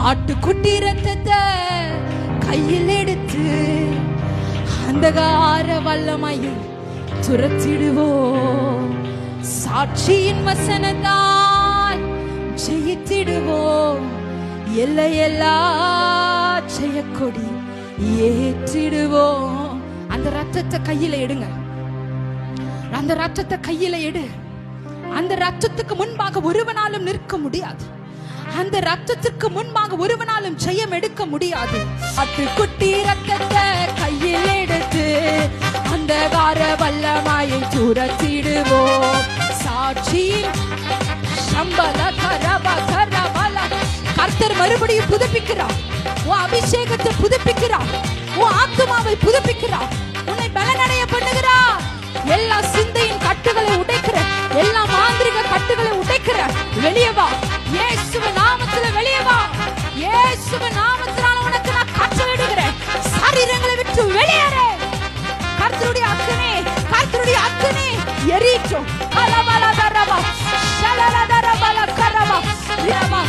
ஆட்டுக்குட்டி ரத்தத்தை கையில் எடுத்து அந்தகார வல்லமையை துரத்திடுவோம். சாட்சியின் வசனத்தால் ஜெயித்திடுவோம். எல்லையெல்லா ஜெயக்கொடி ஏற்றிடுவோம். அந்த ரத்தத்தை கையில எடுங்க. அந்த ரத்தத்தை கையில எடு. அந்த ரத்தத்துக்கு முன்பாக ஒருவனாலும் நிற்க முடியாது. அந்த ரத்தத்துக்கு முன்பாக ஒருவனாலும் ஜெயம் எடுக்க முடியாது. ஆட்டுக்குட்டி ரத்தத்தை கையில் எடுத்து அந்த கார வல்லமையை துரத்திடுவோம். சாட்சியின் சம்பல கரப கரபல. கர்த்தர் மறுபடியும் புதுப்பிக்கிறார். உன் அபிஷேகத்தை புதுப்பிக்கிறார். உன் ஆத்துமாவை புதுப்பிக்கிறார். உன்னை பலனடைய பண்ணுகிறார். எல்லா சிந்தையின் கட்டுகளை உடைக்கிற, எல்லா மாந்திரிக கட்டுகளை உடைக்கிற வெளியே வா. இயேசுவின் நாமத்துல வெளியே வா. இயேசுவின் நாமத்தினால உனக்கு நான் கட்டளையிடுகிறேன். சரீரங்களை விட்டு வெளியேறு. கர்த்தருடைய அக்கினி, கர்த்தருடைய அக்கினி எரியும். கலவலதரவா ஷலலதரவல கரவா இரவா